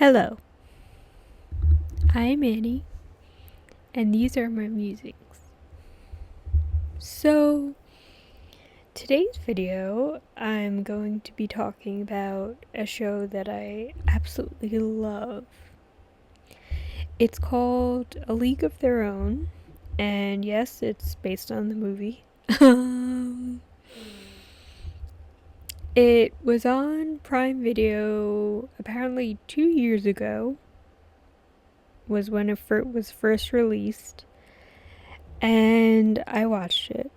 Hello, I'm Annie, and these are my musings. So, today's video, I'm going to be talking about a show that I absolutely love. It's called A League of Their Own, and yes, it's based on the movie. It was on Prime Video apparently 2 years ago, was when it was first released, and I watched it,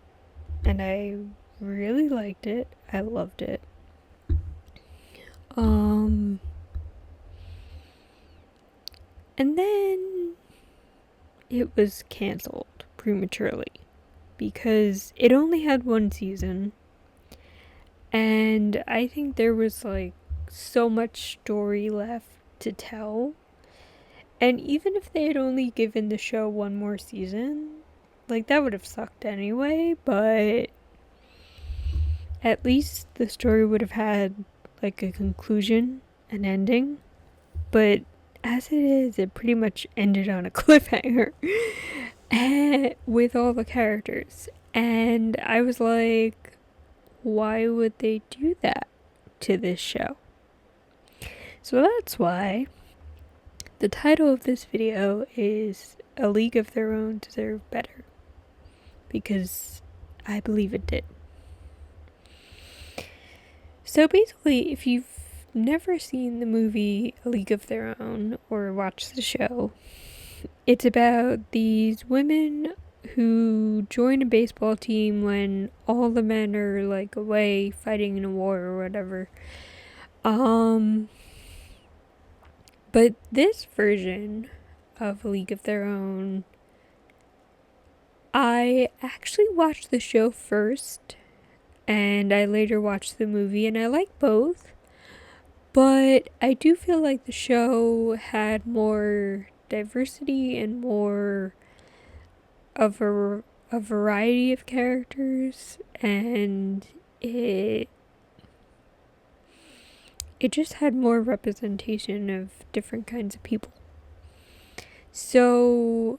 and I really liked it. I loved it. And then it was canceled prematurely because it only had one season, and I think there was like so much story left to tell. And even if they had only given the show one more season, like that would have sucked anyway, but at least the story would have had like a conclusion, an ending. But as it is, it pretty much ended on a cliffhanger with all the characters. And I was like, why would they do that to this show? So that's why the title of this video is A League of Their Own Deserve Better. Because I believe it did. So basically, if you've never seen the movie A League of Their Own or watched the show, it's about these women who join a baseball team when all the men are like away fighting in a war or whatever. But this version of A League of Their Own, I actually watched the show first and I later watched the movie, and I like both. But I do feel like the show had more diversity and more of a variety of characters, and it just had more representation of different kinds of people. So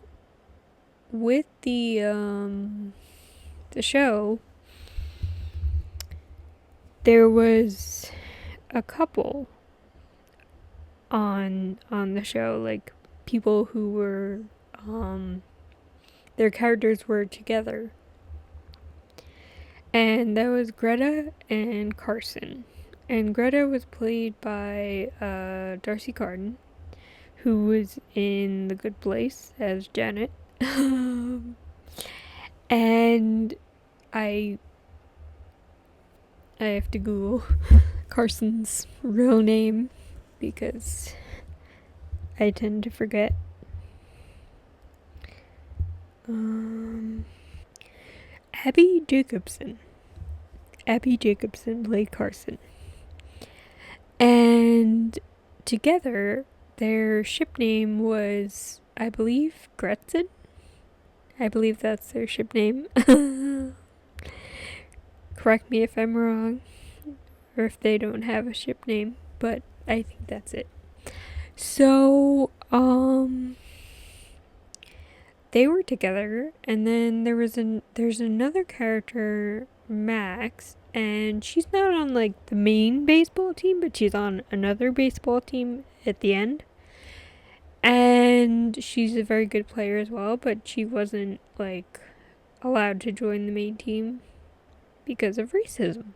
with the show, there was a couple on the show, like people who were their characters were together, and that was Greta and Carson. And Greta was played by Darcy Carden, who was in The Good Place as Janet. And I have to Google Carson's real name because I tend to forget. Abby Jacobson played Carson. And together, their ship name was, I believe, Gretchen. I believe that's their ship name. Correct me if I'm wrong, or if they don't have a ship name, but I think that's it. So, they were together, and then there's another character, Max, and she's not on like the main baseball team, but she's on another baseball team at the end. And she's a very good player as well, but she wasn't like allowed to join the main team because of racism.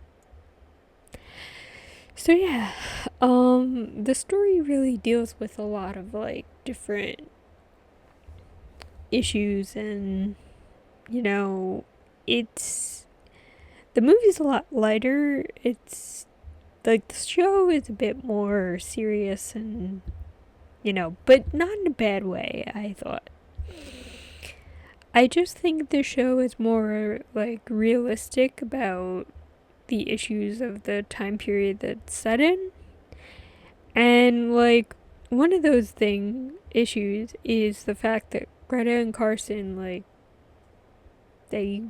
So yeah, the story really deals with a lot of like different issues, and it's the movie's a lot lighter. It's like the show is a bit more serious, and but not in a bad way, I thought. I just think the show is more like realistic about the issues of the time period that's set in. And like one of those issues is the fact that Greta and Carson, like, they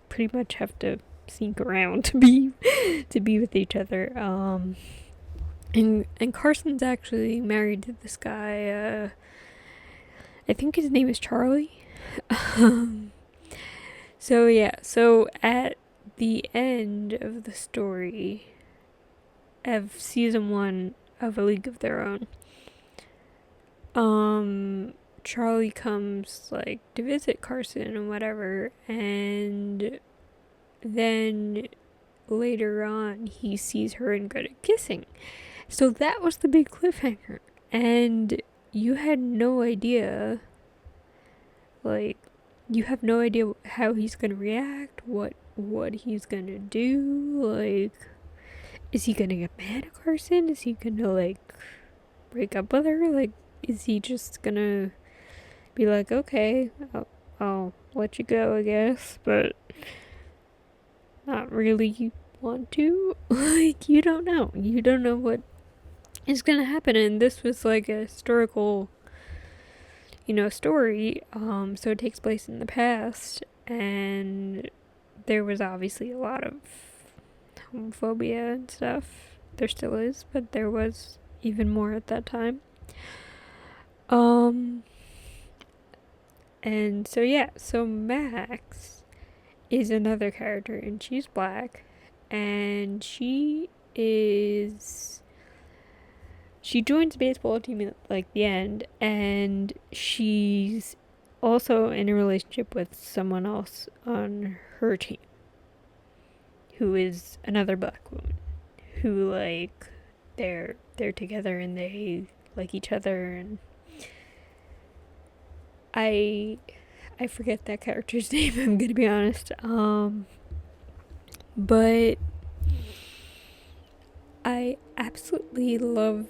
pretty much have to sneak around to be with each other. And Carson's actually married to this guy. I think his name is Charlie. So yeah, so at the end of the story of season 1 of A League of Their Own, Charlie comes like to visit Carson and whatever, and then later on he sees her and Greta kissing. So that was the big cliffhanger, and you had no idea, like, you have no idea how he's gonna react, what he's gonna do. Like, is he gonna get mad at Carson? Is he gonna like break up with her? Like, is he just gonna be like, okay, I'll let you go, I guess, but not really want to? Like, you don't know. You don't know what is gonna happen, and this was like a historical, story. So it takes place in the past, and there was obviously a lot of homophobia and stuff. There still is, but there was even more at that time. And so yeah, so Max is another character, and she's black, and she joins a baseball team at like the end, and she's also in a relationship with someone else on her team who is another black woman who like they're together and they like each other, and I forget that character's name, I'm gonna be honest. But I absolutely love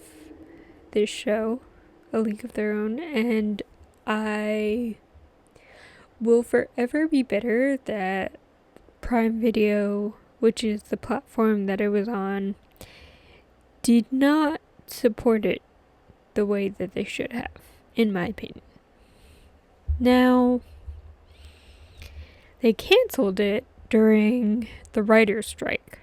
this show, A League of Their Own, and I will forever be bitter that Prime Video, which is the platform that it was on, did not support it the way that they should have, in my opinion. Now, they canceled it during the writer's strike.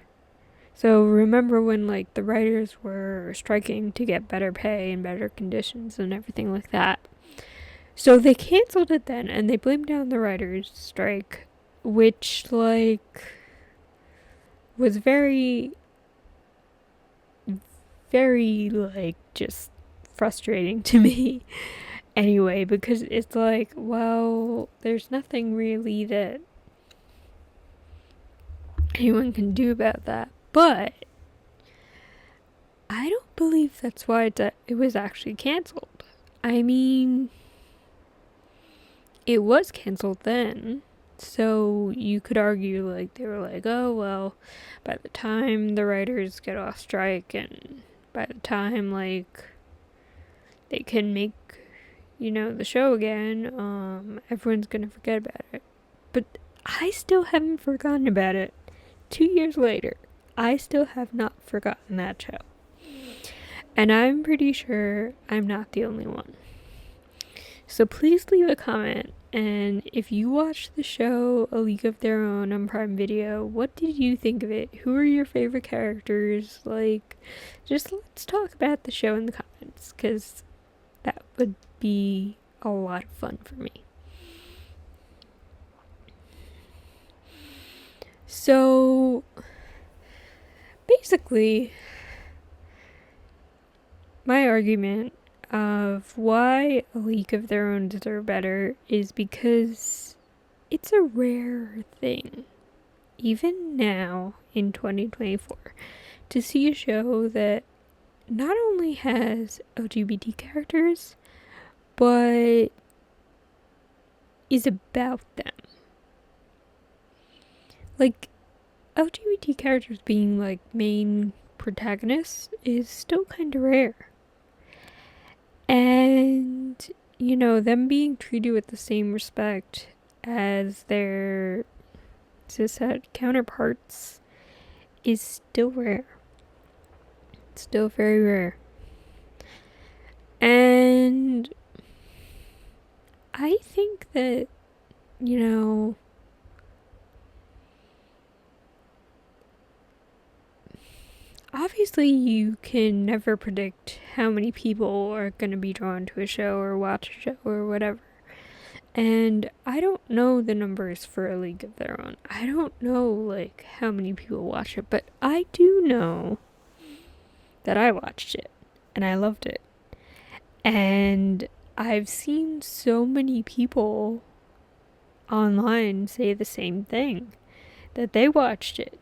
So remember when like the writers were striking to get better pay and better conditions and everything like that. So they canceled it then, and they blamed it on the writers' strike, which like was very, very like just frustrating to me. Anyway, because it's like, well, there's nothing really that anyone can do about that. But I don't believe that's why it was actually canceled. I mean, it was canceled then, so you could argue like they were like, oh well, by the time the writers get off strike and by the time like they can make the show again, everyone's gonna forget about it. But I still haven't forgotten about it. 2 years later, I still have not forgotten that show. And I'm pretty sure I'm not the only one. So please leave a comment, and if you watched the show A League of Their Own on Prime Video, what did you think of it? Who are your favorite characters? Like, just let's talk about the show in the comments, because that would be a lot of fun for me. So basically, my argument of why A League of Their Own deserve better is because it's a rare thing, even now in 2024, to see a show that not only has LGBT characters, but is about them. Like, LGBT characters being like main protagonists is still kind of rare. And, them being treated with the same respect as their cishet counterparts is still rare. It's still very rare. And I think that, obviously you can never predict how many people are going to be drawn to a show or watch a show or whatever. And I don't know the numbers for A League of Their Own. I don't know, like, how many people watch it, but I do know that I watched it and I loved it. And I've seen so many people online say the same thing, that they watched it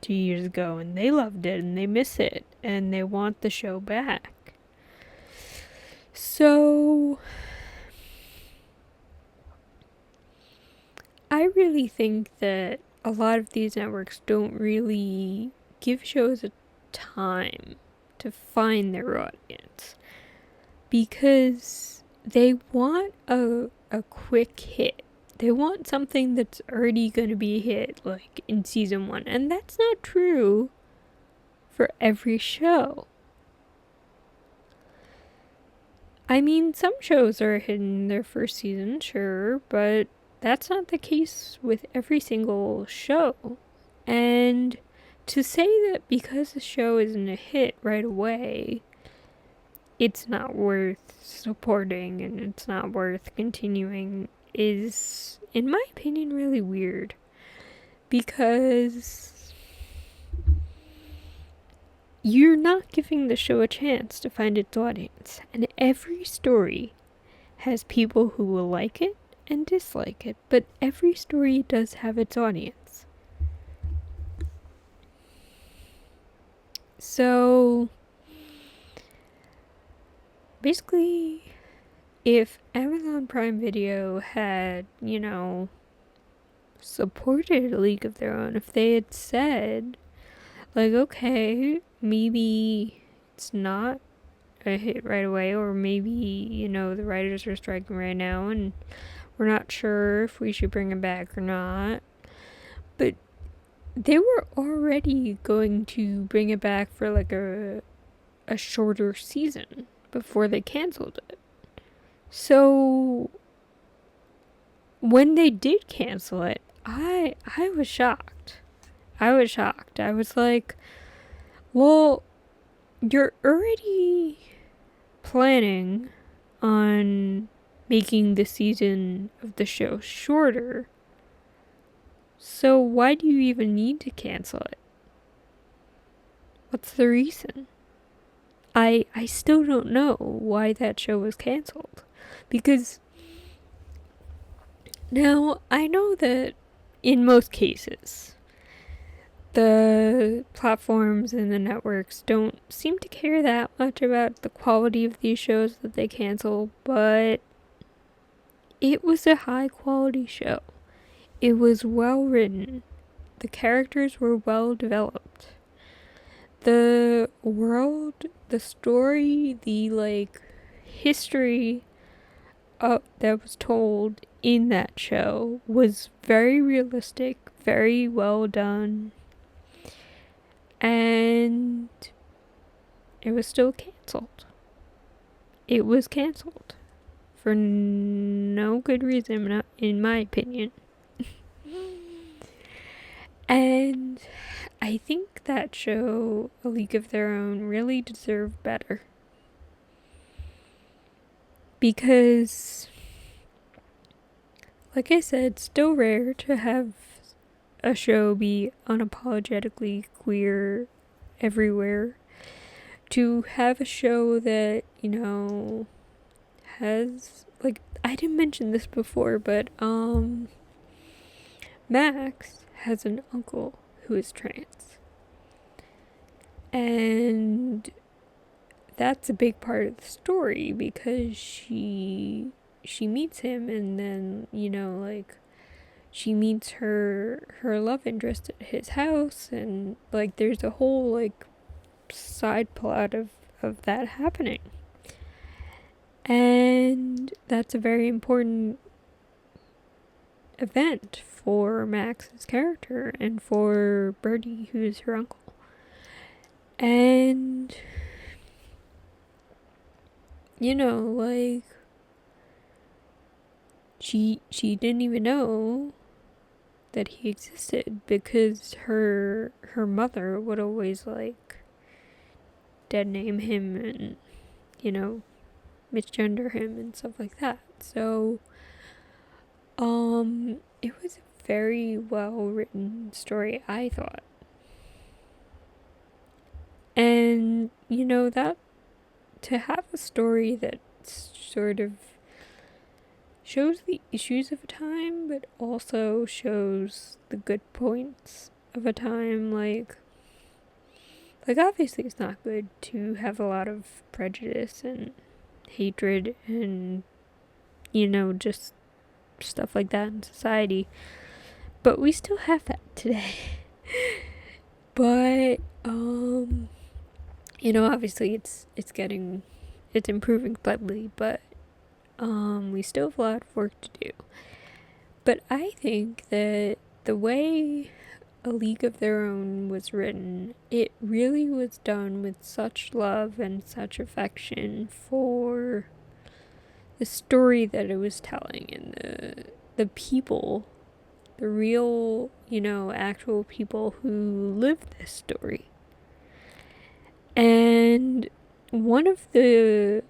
2 years ago and they loved it and they miss it and they want the show back. So I really think that a lot of these networks don't really give shows a time to find their audience, because they want a quick hit. They want something that's already going to be a hit, like in season 1. And that's not true for every show. I mean, some shows are a hit in their first season, sure, but that's not the case with every single show. And to say that because the show isn't a hit right away, it's not worth supporting and it's not worth continuing is, in my opinion, really weird. Because you're not giving the show a chance to find its audience. And every story has people who will like it and dislike it, but every story does have its audience. So basically, if Amazon Prime Video had, supported A League of Their Own, if they had said, like, okay, maybe it's not a hit right away, or maybe, the writers are striking right now and we're not sure if we should bring it back or not. But they were already going to bring it back for like a shorter season before they canceled it. So when they did cancel it, I was shocked. I was like, well, you're already planning on making the season of the show shorter, so why do you even need to cancel it? What's the reason? I still don't know why that show was canceled. Because now I know that in most cases, the platforms and the networks don't seem to care that much about the quality of these shows that they cancel, but it was a high quality show. It was well written. The characters were well developed. The world, the story, the history that was told in that show was very realistic, very well done. And it was still canceled. It was canceled for no good reason, in my opinion. And I think that show, A League of Their Own, really deserved better. Because, like I said, it's still rare to have a show be unapologetically queer everywhere. To have a show that, has, I didn't mention this before, but, Max has an uncle who is trans. And that's a big part of the story, because she meets him, and then, she meets her love interest at his house, and there's a whole side plot of that happening. And that's a very important event for Max's character and for Birdie, who is her uncle. And she didn't even know that he existed, because her mother would always dead name him and, misgender him and stuff like that. So, it was a very well written story, I thought. And, that to have a story that sort of shows the issues of a time, but also shows the good points of a time, like obviously it's not good to have a lot of prejudice and hatred and, just stuff like that in society. But we still have that today. But, obviously it's improving slightly, but, we still have a lot of work to do. But I think that the way A League of Their Own was written, it really was done with such love and such affection for the story that it was telling and the people, the real, actual people who lived this story. And one of the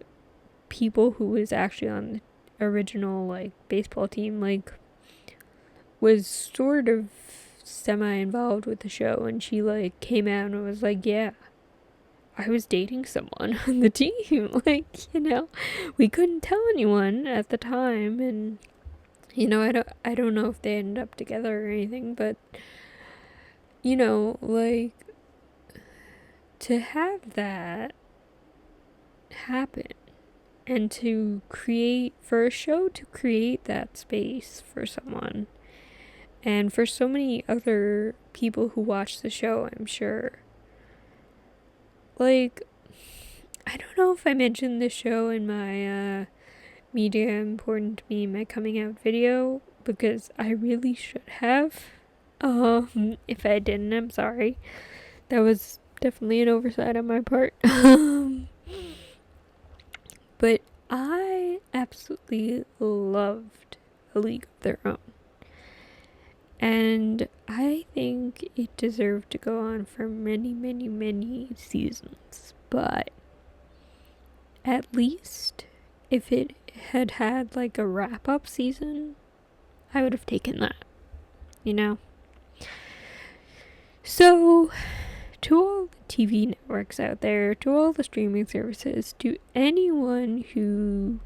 people who was actually on the original, baseball team, was sort of semi-involved with the show, and she, came out and was like, yeah, I was dating someone on the team. We couldn't tell anyone at the time, and, I don't know if they ended up together or anything, but, to have that happen and to create, for a show to create that space for someone and for so many other people who watch the show, I'm sure. I don't know if I mentioned this show in my media important to me, my coming out video, because I really should have. If I didn't, I'm sorry. That was definitely an oversight on my part. But I absolutely loved A League of Their Own. And I think it deserved to go on for many, many, many seasons. But at least if it had had a wrap-up season, I would have taken that, So, to all the TV networks out there, to all the streaming services, to anyone who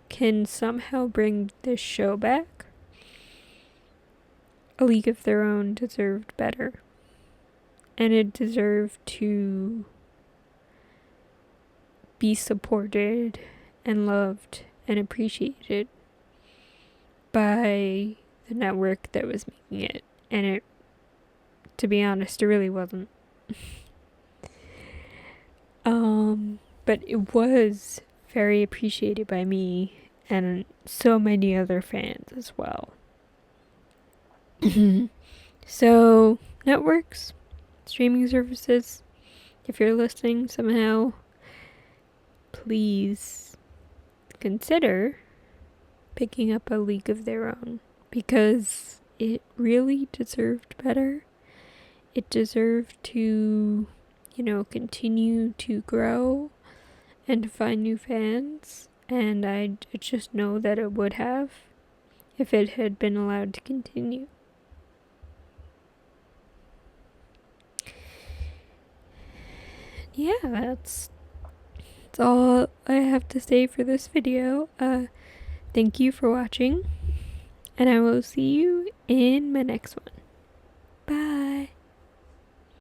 can somehow bring this show back, A League of Their Own deserved better. And it deserved to be supported and loved and appreciated by the network that was making it. And it, to be honest, it really wasn't. But it was very appreciated by me and so many other fans as well. So, networks, streaming services, if you're listening somehow, please consider picking up A League of Their Own, because it really deserved better. It deserved to, continue to grow and to find new fans, and I just know that it would have if it had been allowed to continue. Yeah, that's all I have to say for this video. Thank you for watching, and I will see you in my next one.